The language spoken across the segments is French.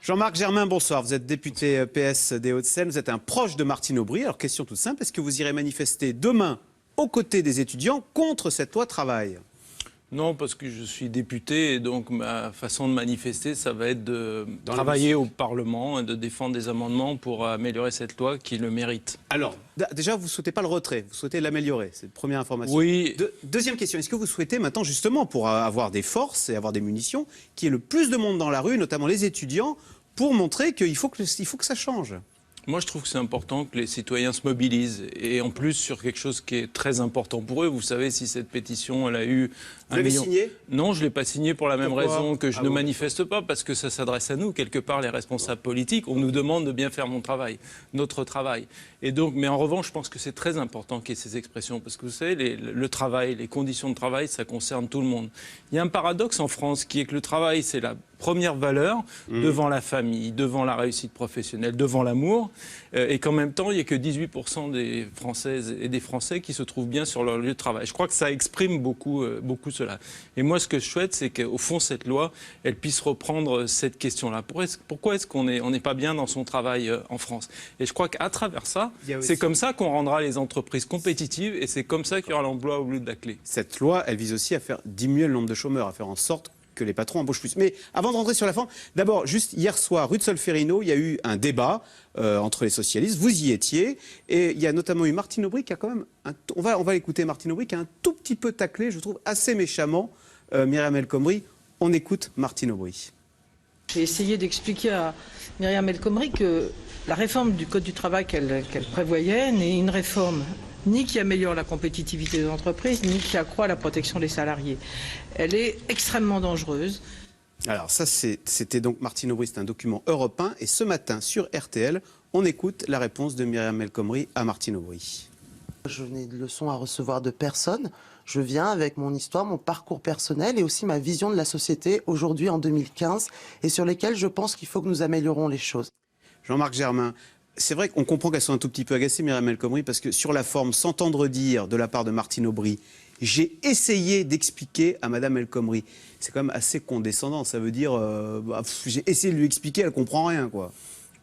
Jean-Marc Germain, bonsoir. Vous êtes député PS des Hauts-de-Seine. Vous êtes un proche de Martine Aubry. Alors, question toute simple, est-ce que vous irez manifester demain aux côtés des étudiants contre cette loi travail ? Non, parce que je suis député et donc ma façon de manifester, ça va être de travailler au Parlement et de défendre des amendements pour améliorer cette loi qui le mérite. Alors, déjà, vous ne souhaitez pas le retrait, vous souhaitez l'améliorer. C'est la première information. Oui. Deuxième question, est-ce que vous souhaitez maintenant, justement, pour avoir des forces et avoir des munitions, qu'il y ait le plus de monde dans la rue, notamment les étudiants, pour montrer qu'il faut que ça change ? Moi, je trouve que c'est important que les citoyens se mobilisent. Et en plus, sur quelque chose qui est très important pour eux. Vous savez, si cette pétition, elle a eu... Vous l'avez signée ? Non, je ne l'ai pas signée pour la même raison que je ne bon manifeste pas, parce que ça s'adresse à nous, quelque part, les responsables politiques. On nous demande de bien faire notre travail. Et donc, mais en revanche, je pense que c'est très important qu'il y ait ces expressions, parce que vous savez, le travail, les conditions de travail, ça concerne tout le monde. Il y a un paradoxe en France qui est que le travail, c'est la première valeur devant la famille, devant la réussite professionnelle, devant l'amour, et qu'en même temps, il n'y a que 18% des Françaises et des Français qui se trouvent bien sur leur lieu de travail. Je crois que ça exprime beaucoup cela. Et moi, ce que je souhaite, c'est qu'au fond, cette loi, elle puisse reprendre cette question-là. Pourquoi est-ce qu'on n'est pas bien dans son travail en France ? Et je crois qu'à travers ça, c'est comme ça qu'on rendra les entreprises compétitives et c'est comme ça qu'il y aura l'emploi au bout de la clé. Cette loi, elle vise aussi à faire diminuer le nombre de chômeurs, à faire en sorte que les patrons embauchent plus. Mais avant de rentrer sur la forme, d'abord, juste hier soir, rue de Solferino, il y a eu un débat entre les socialistes. Vous y étiez. Et il y a notamment eu Martine Aubry qui a quand même... On va l'écouter, Martine Aubry, qui a un tout petit peu taclé, je trouve, assez méchamment, Myriam El Khomri. On écoute Martine Aubry. J'ai essayé d'expliquer à Myriam El Khomri que la réforme du Code du travail qu'elle prévoyait n'est une réforme ni qui améliore la compétitivité des entreprises, ni qui accroît la protection des salariés. Elle est extrêmement dangereuse. Alors ça, c'était donc Martine Aubry, c'est un document européen. Et ce matin, sur RTL, on écoute la réponse de Myriam El Khomri à Martine Aubry. Je n'ai de leçons à recevoir de personne. Je viens avec mon histoire, mon parcours personnel et aussi ma vision de la société aujourd'hui en 2015 et sur lesquelles je pense qu'il faut que nous améliorons les choses. Jean-Marc Germain, c'est vrai qu'on comprend qu'elles sont un tout petit peu agacées, Myriam El Khomri, parce que sur la forme, s'entendre dire de la part de Martine Aubry, j'ai essayé d'expliquer à Madame El Khomri. C'est quand même assez condescendant. Ça veut dire, j'ai essayé de lui expliquer, elle comprend rien, quoi.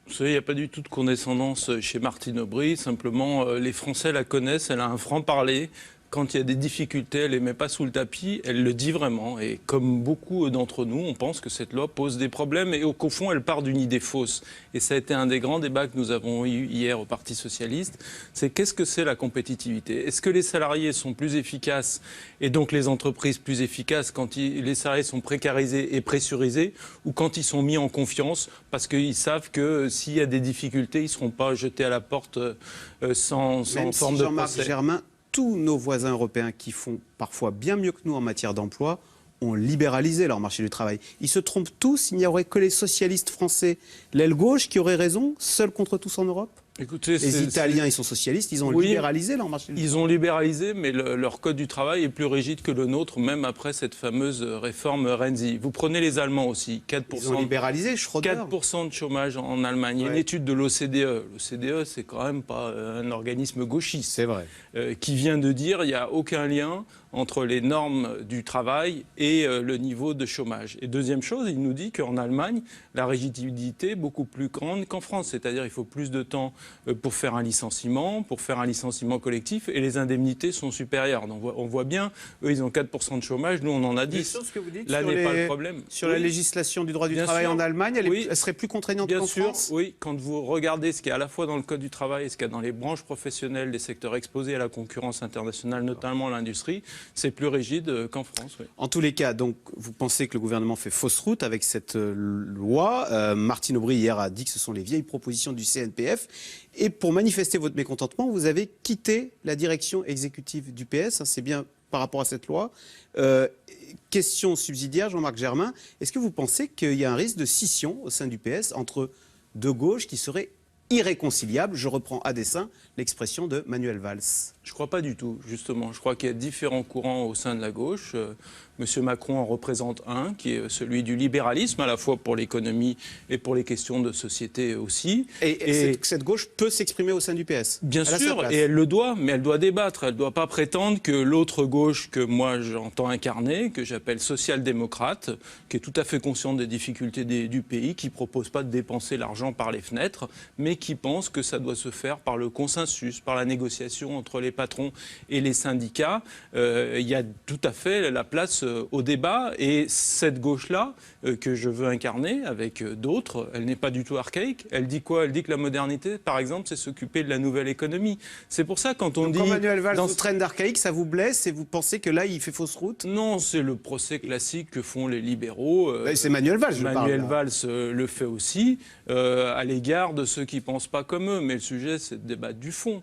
Vous savez, il n'y a pas du tout de condescendance chez Martine Aubry. Simplement, les Français la connaissent. Elle a un franc-parler. Quand il y a des difficultés, elle ne les met pas sous le tapis, elle le dit vraiment. Et comme beaucoup d'entre nous, on pense que cette loi pose des problèmes et qu'au fond, elle part d'une idée fausse. Et ça a été un des grands débats que nous avons eu hier au Parti socialiste. C'est qu'est-ce que c'est la compétitivité ? Est-ce que les salariés sont plus efficaces et donc les entreprises plus efficaces quand les salariés sont précarisés et pressurisés ou quand ils sont mis en confiance parce qu'ils savent que s'il y a des difficultés, ils ne seront pas jetés à la porte sans forme de procès. Germain, tous nos voisins européens qui font parfois bien mieux que nous en matière d'emploi ont libéralisé leur marché du travail. Ils se trompent tous, il n'y aurait que les socialistes français, l'aile gauche, qui auraient raison, seuls contre tous en Europe ? Écoutez, les Italiens, ils sont socialistes, ils ont libéralisé leur marché du travail. Ils ont libéralisé, mais leur code du travail est plus rigide que le nôtre, même après cette fameuse réforme Renzi. Vous prenez les Allemands aussi, 4%, ils ont libéralisé, 4% de chômage en Allemagne. Il y a une étude de l'OCDE. L'OCDE, c'est quand même pas un organisme gauchiste. C'est vrai. Qui vient de dire qu'il n'y a aucun lien entre les normes du travail et le niveau de chômage. Et deuxième chose, il nous dit qu'en Allemagne, la rigidité est beaucoup plus grande qu'en France. C'est-à-dire qu'il faut plus de temps pour faire un licenciement collectif, et les indemnités sont supérieures. Donc on voit bien, eux, ils ont 4% de chômage, nous, on en a 10. Ce que vous dites là n'est pas le problème. Sur la législation du droit du travail en Allemagne, elle serait plus contraignante qu'en France ? Oui, quand vous regardez ce qu'il y a à la fois dans le Code du travail et ce qu'il y a dans les branches professionnelles des secteurs exposés à la concurrence internationale, notamment l'industrie, c'est plus rigide qu'en France. Oui. En tous les cas, donc, vous pensez que le gouvernement fait fausse route avec cette loi. Martine Aubry, hier, a dit que ce sont les vieilles propositions du CNPF. Et pour manifester votre mécontentement, vous avez quitté la direction exécutive du PS. C'est bien par rapport à cette loi. Question subsidiaire, Jean-Marc Germain. Est-ce que vous pensez qu'il y a un risque de scission au sein du PS entre deux gauches qui seraient irréconciliables. Je reprends à dessein l'expression de Manuel Valls. Je ne crois pas du tout, justement. Je crois qu'il y a différents courants au sein de la gauche. Monsieur Macron en représente un, qui est celui du libéralisme, à la fois pour l'économie et pour les questions de société aussi. Et cette gauche peut s'exprimer au sein du PS. Bien sûr, et elle le doit, mais elle doit débattre. Elle ne doit pas prétendre que l'autre gauche que moi j'entends incarner, que j'appelle social-démocrate, qui est tout à fait consciente des difficultés du pays, qui ne propose pas de dépenser l'argent par les fenêtres, mais qui pense que ça doit se faire par le consensus, par la négociation entre les patrons et les syndicats. Il y a tout à fait la place au débat, et cette gauche-là, que je veux incarner avec d'autres, elle n'est pas du tout archaïque. Elle dit quoi? Elle dit que la modernité, par exemple, c'est s'occuper de la nouvelle économie. C'est pour ça quand on dit... Quand Manuel Valls vous traîne d'archaïque, ça vous blesse et vous pensez que là, il fait fausse route? Non, c'est le procès classique que font les libéraux. C'est Manuel Valls, je parle. Manuel Valls le fait aussi, à l'égard de ceux qui ne pensent pas comme eux. Mais le sujet, c'est de débattre du fond.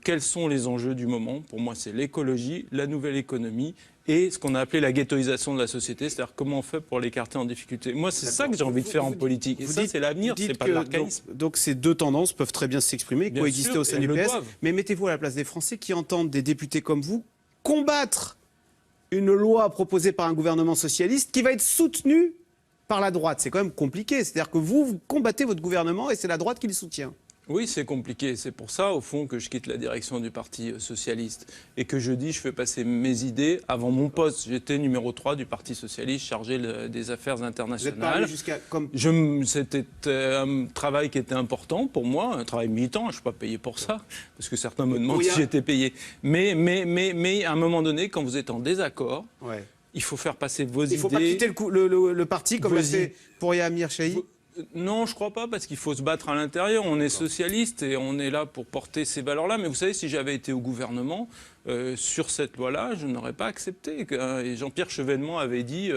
Quels sont les enjeux du moment? Pour moi, c'est l'écologie, la nouvelle économie et ce qu'on a appelé la ghettoisation de la société, c'est-à-dire comment on fait pour l'écarter en difficulté. Moi, c'est ça que j'ai envie de faire en politique. Et ça, c'est l'avenir, c'est pas de l'archaïsme. Donc ces deux tendances peuvent très bien s'exprimer, coexister au sein du PS. Mais mettez-vous à la place des Français qui entendent des députés comme vous combattre une loi proposée par un gouvernement socialiste qui va être soutenue par la droite. C'est quand même compliqué. C'est-à-dire que vous combattez votre gouvernement et c'est la droite qui le soutient. Oui, c'est compliqué. C'est pour ça, au fond, que je quitte la direction du Parti socialiste et que je dis je fais passer mes idées avant mon poste. J'étais numéro 3 du Parti socialiste, chargé des affaires internationales. C'était un travail qui était important pour moi, un travail militant. Je ne suis pas payé pour ça, parce que certains me demandent si j'étais payé. Mais à un moment donné, quand vous êtes en désaccord... Ouais. Il faut faire passer vos idées. Il ne faut pas quitter le parti comme l'a fait Pouria Amirchahi. Non, je ne crois pas, parce qu'il faut se battre à l'intérieur. On est socialiste et on est là pour porter ces valeurs-là. Mais vous savez, si j'avais été au gouvernement, sur cette loi-là, je n'aurais pas accepté. Et Jean-Pierre Chevènement avait dit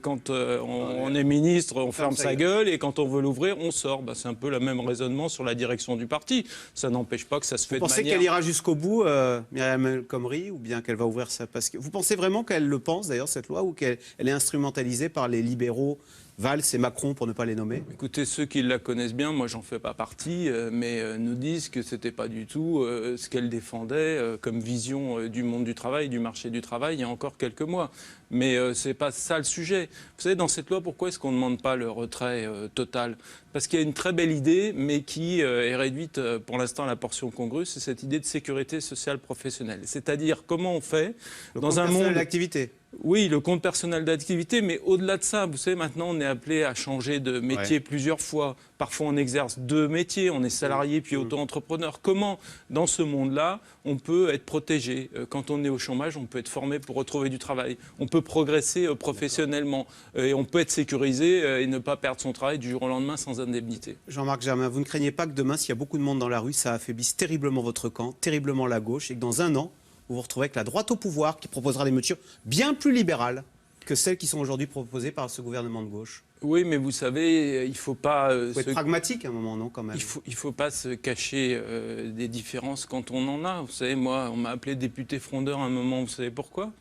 quand on est ministre, on ferme sa gueule, et quand on veut l'ouvrir, on sort. Bah, c'est un peu le même raisonnement sur la direction du parti. Ça n'empêche pas que ça se fait de manière... Vous pensez qu'elle ira jusqu'au bout, Myriam El Khomri, ou bien qu'elle va ouvrir ça parce que... Vous pensez vraiment qu'elle le pense, d'ailleurs, cette loi, ou qu'elle est instrumentalisée par les libéraux Valls et Macron, pour ne pas les nommer? Écoutez, ceux qui la connaissent bien, moi j'en fais pas partie, mais nous disent que c'était pas du tout ce qu'elle défendait comme vision du monde du travail, du marché du travail, il y a encore quelques mois. Mais c'est pas ça le sujet. Vous savez, dans cette loi, pourquoi est-ce qu'on ne demande pas le retrait total? Parce qu'il y a une très belle idée, mais qui est réduite pour l'instant à la portion congrue, c'est cette idée de sécurité sociale professionnelle. C'est-à-dire comment on fait dans un monde... d'activité. Oui, le compte personnel d'activité, mais au-delà de ça, vous savez, maintenant on est appelé à changer de métier plusieurs fois. Parfois on exerce 2 métiers, on est salarié puis auto-entrepreneur. Comment, dans ce monde-là, on peut être protégé? Quand on est au chômage, on peut être formé pour retrouver du travail. On peut progresser professionnellement et on peut être sécurisé et ne pas perdre son travail du jour au lendemain sans indemnité. Jean-Marc Germain, vous ne craignez pas que demain, s'il y a beaucoup de monde dans la rue, ça affaiblisse terriblement votre camp, terriblement la gauche, et que dans un an, vous vous retrouvez avec la droite au pouvoir qui proposera des mesures bien plus libérales que celles qui sont aujourd'hui proposées par ce gouvernement de gauche? Oui, mais vous savez, il ne faut pas... Il faut être pragmatique à un moment, non, quand même? Il faut pas se cacher des différences quand on en a. Vous savez, moi, on m'a appelé député frondeur à un moment, vous savez pourquoi?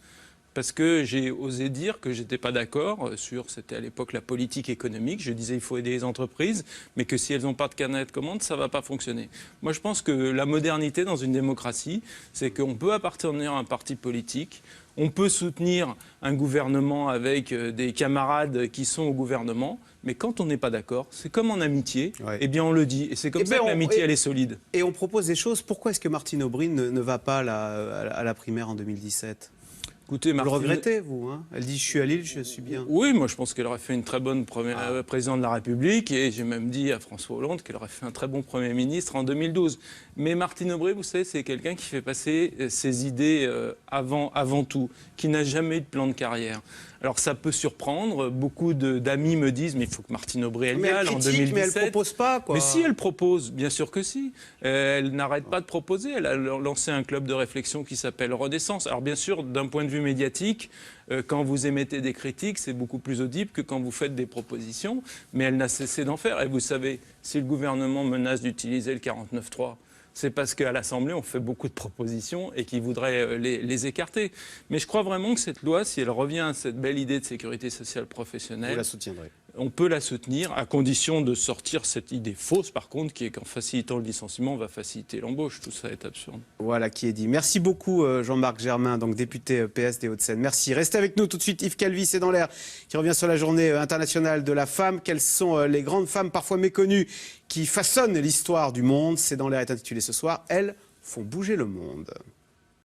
Parce que j'ai osé dire que je n'étais pas d'accord sur, c'était à l'époque la politique économique, je disais il faut aider les entreprises, mais que si elles n'ont pas de carnet de commandes, ça ne va pas fonctionner. Moi je pense que la modernité dans une démocratie, c'est qu'on peut appartenir à un parti politique, on peut soutenir un gouvernement avec des camarades qui sont au gouvernement, mais quand on n'est pas d'accord, c'est comme en amitié, eh bien on le dit, et c'est comme ça que l'amitié elle est solide. Et on propose des choses, pourquoi est-ce que Martine Aubry ne va pas à la primaire en 2017 ? Écoutez, vous le regrettez, vous, hein? Elle dit « je suis à Lille, je suis bien ». Oui, moi je pense qu'elle aurait fait une très bonne présidente de la République et j'ai même dit à François Hollande qu'elle aurait fait un très bon Premier ministre en 2012. Mais Martine Aubry, vous savez, c'est quelqu'un qui fait passer ses idées avant tout, qui n'a jamais eu de plan de carrière. Alors ça peut surprendre, beaucoup d'amis me disent mais il faut que Martine Aubry elle y aille en 2017. Mais elle ne propose pas, quoi. Mais si, elle propose, bien sûr que si. Elle n'arrête pas de proposer. Elle a lancé un club de réflexion qui s'appelle Renaissance. Alors bien sûr, d'un point de vue médiatique, quand vous émettez des critiques, c'est beaucoup plus audible que quand vous faites des propositions, mais elle n'a cessé d'en faire. Et vous savez, si le gouvernement menace d'utiliser le 49.3, c'est parce qu'à l'Assemblée, on fait beaucoup de propositions et qu'ils voudraient les écarter. Mais je crois vraiment que cette loi, si elle revient à cette belle idée de sécurité sociale professionnelle... Vous la soutiendrez. on peut la soutenir à condition de sortir cette idée fausse, par contre, qui est qu'en facilitant le licenciement, on va faciliter l'embauche. Tout ça est absurde. Voilà qui est dit. Merci beaucoup Jean-Marc Germain, donc député PS des Hauts-de-Seine. Merci. Restez avec nous tout de suite. Yves Calvi, c'est dans l'air, qui revient sur la journée internationale de la femme. Quelles sont les grandes femmes parfois méconnues qui façonnent l'histoire du monde? C'est dans l'air est intitulé ce soir. Elles font bouger le monde.